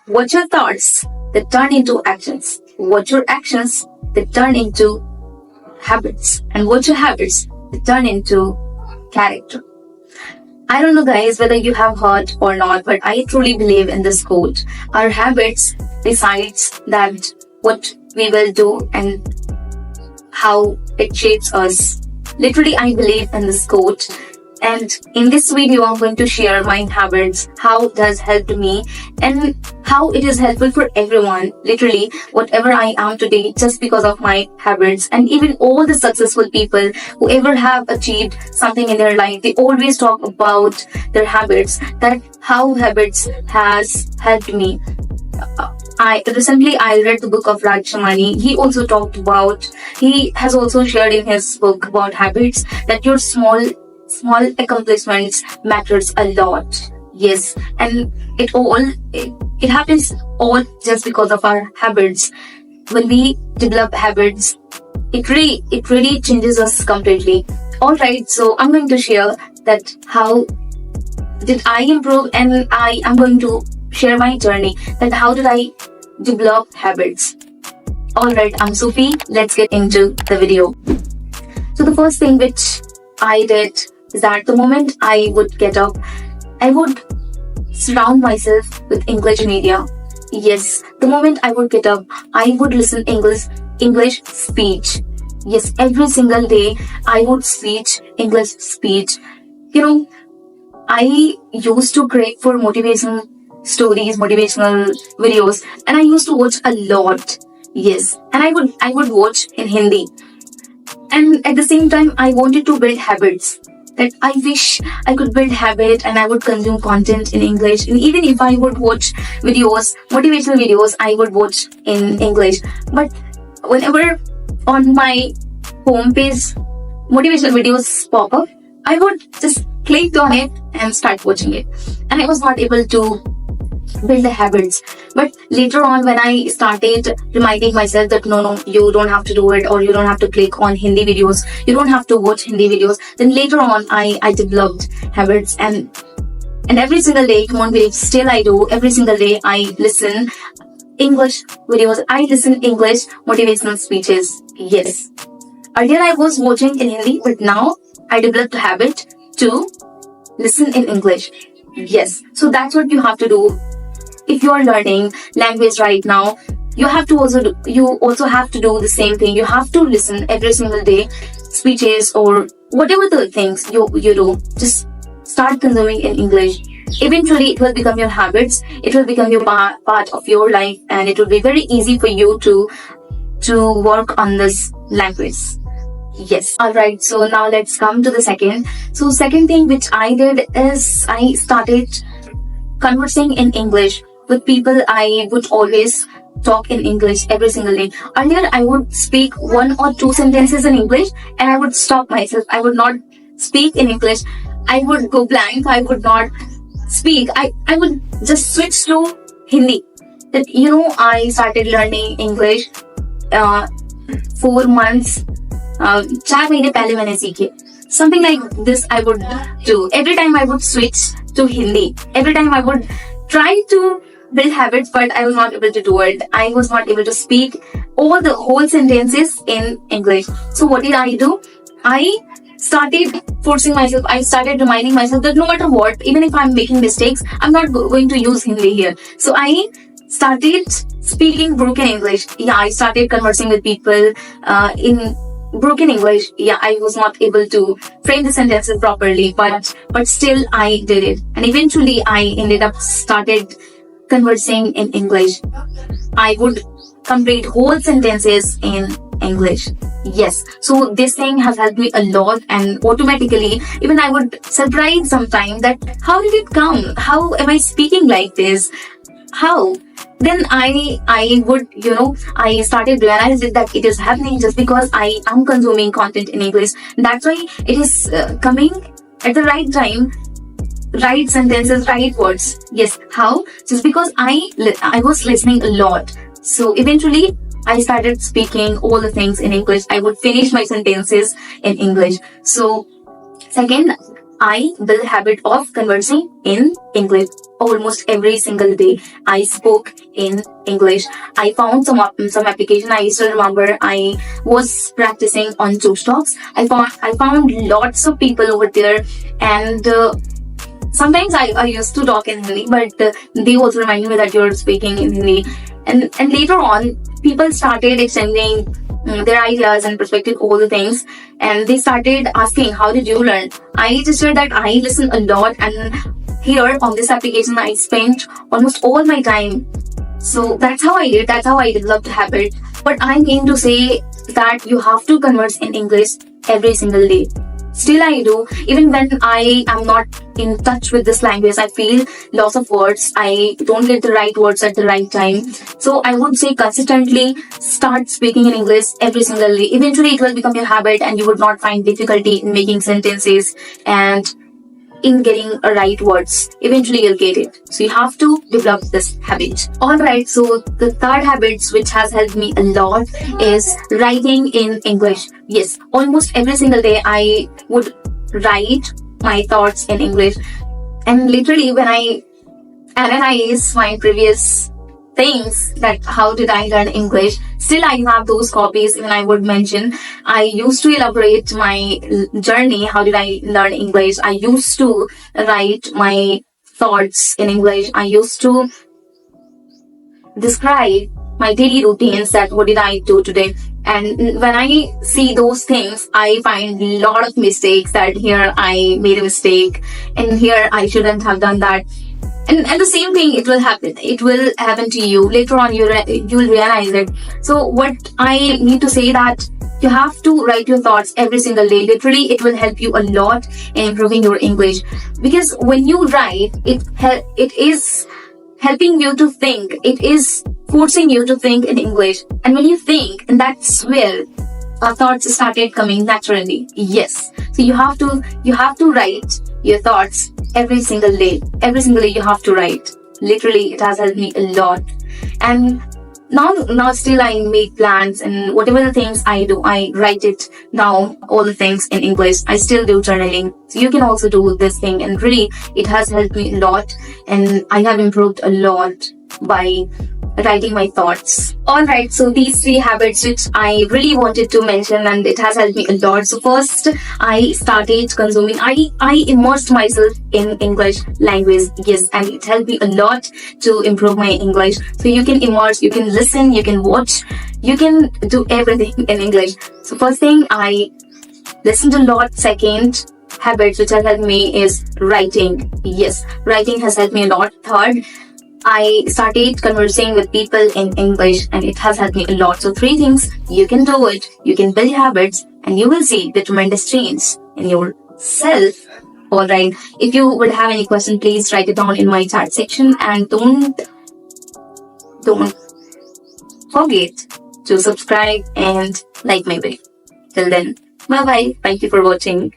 What your thoughts that turn into actions? What your actions that turn into habits? And what your habits that turn into character? I don't know, guys, whether you have heard or not, but I truly believe in this quote. Our habits decides that what we will do and how it shapes us. Literally, I believe in this quote. And in this video, I'm going to share my habits, how it has helped me, and how it is helpful for everyone. Literally, whatever I am today, just because of my habits. And even all the successful people who ever have achieved something in their life, they always talk about their habits, that how habits has helped me. I recently read the book of Raj Shamani. He has also shared in his book about habits that your small accomplishments matters a lot. Yes, and it happens all just because of our habits. When we develop habits, it really changes us completely. Alright, so I'm going to share that how did I improve, and I am going to share my journey that how did I develop habits. Alright, I'm Sufi. Let's get into the video. So the first thing which I did is that the moment I would get up, I would surround myself with English media. Yes, the moment I would get up, I would listen English speech. Yes, every single day I would English speech. You know, I used to crave for motivational stories, motivational videos, and I used to watch a lot. Yes, and I would watch in Hindi. And at the same time, I wanted to build habits. That I wish I could build habit and I would consume content in English. And even if I would watch videos, motivational videos, I would watch in English. But whenever on my homepage motivational videos pop up, I would just click on it and start watching it. And I was not able to build the habits. But later on, when I started reminding myself that no, you don't have to do it, or you don't have to click on Hindi videos, you don't have to watch Hindi videos, then later on I developed habits, and every single day, come on babe, still I do, every single day I listen English videos, I listen English motivational speeches. Yes, earlier I was watching in Hindi, but now I developed a habit to listen in English. Yes, so that's what you have to do. If you are learning language right now, you also have to do the same thing. You have to listen every single day speeches or whatever the things you do. Just start consuming in English. Eventually, it will become your habits. It will become your part of your life, and it will be very easy for you to work on this language. Yes. Alright, so now let's come to the second. So second thing which I did is I started conversing in English with people. I would always talk in English every single day. Earlier, I would speak 1 or 2 sentences in English and I would stop myself. I would not speak in English. I would go blank. I would not speak. I would just switch to Hindi. That, I started learning English 4 months. 4 महीने पहले मैंने सीखे. Something like this I would do. Every time I would switch to Hindi. Every time I would try to build habits, but I was not able to do it. I was not able to speak all the whole sentences in English. So what did I do? I started forcing myself. I started reminding myself that no matter what, even if I'm making mistakes, I'm not going to use Hindi here. So I started speaking broken English. Yeah, I started conversing with people in broken English. Yeah, I was not able to frame the sentences properly, but still I did it. And eventually I ended up started conversing in English. I would complete whole sentences in English. Yes. So this thing has helped me a lot, and automatically even I would surprise sometimes that how did it come? How am I speaking like this? How? Then I would, I started realizing that it is happening just because I am consuming content in English. That's why it is coming at the right time, right sentences, right words. Yes. How? Just because I was listening a lot. So eventually I started speaking all the things in English. I would finish my sentences in English. So second, I built a habit of conversing in English. almost every single day I spoke in English. I found some application. I still remember I was practicing on Talks. I found lots of people over there, and sometimes I used to talk in Hindi, but they also reminded me that you're speaking in Hindi. And later on, people started exchanging their ideas and perspective, all the things, and they started asking, "How did you learn?" I just said that I listen a lot, and here on this application, I spent almost all my time. So that's how I did. That's how I developed the habit. But I mean to say that you have to converse in English every single day. Still I do. Even when I am not in touch with this language, I feel loss of words. I don't get the right words at the right time. So I would say consistently start speaking in English every single day. Eventually it will become your habit and you would not find difficulty in making sentences and in getting a right words. Eventually you'll get it. So you have to develop this habit. Alright, so the third habit which has helped me a lot is writing in English. Yes, almost every single day I would write my thoughts in English. And literally when I analyze my previous things, that how did I learn English, still I have those copies. Even I would mention, I used to elaborate my journey. How did I learn English? I used to write my thoughts in English. I used to describe my daily routines, that what did I do today. And when I see those things, I find a lot of mistakes, that here I made a mistake and here I shouldn't have done that. And the same thing, it will happen. It will happen to you. Later on, you'll realize it. So what I need to say, that you have to write your thoughts every single day. Literally, it will help you a lot in improving your English. Because when you write, it is helping you to think. It is forcing you to think in English. And when you think, and that's where our thoughts started coming naturally. Yes. So you have to write your thoughts every single day. Every single day you have to write. Literally, it has helped me a lot. And now still I make plans, and whatever the things I do, I write it down, all the things in English. I still do journaling. So you can also do this thing, and really it has helped me a lot, and I have improved a lot by writing my thoughts. Alright, so these three habits which I really wanted to mention, and it has helped me a lot. So first, I started consuming, I immersed myself in English language. Yes, and it helped me a lot to improve my English. So you can immerse, you can listen, you can watch, you can do everything in English. So first thing, I listened a lot. Second habit which has helped me is writing. Yes, writing has helped me a lot. Third, I started conversing with people in English, and it has helped me a lot. So 3 things, you can do it, you can build habits, and you will see the tremendous change in yourself. Alright, if you would have any question, please write it down in my chat section, and don't forget to subscribe and like my video. Till then, bye bye. Thank you for watching.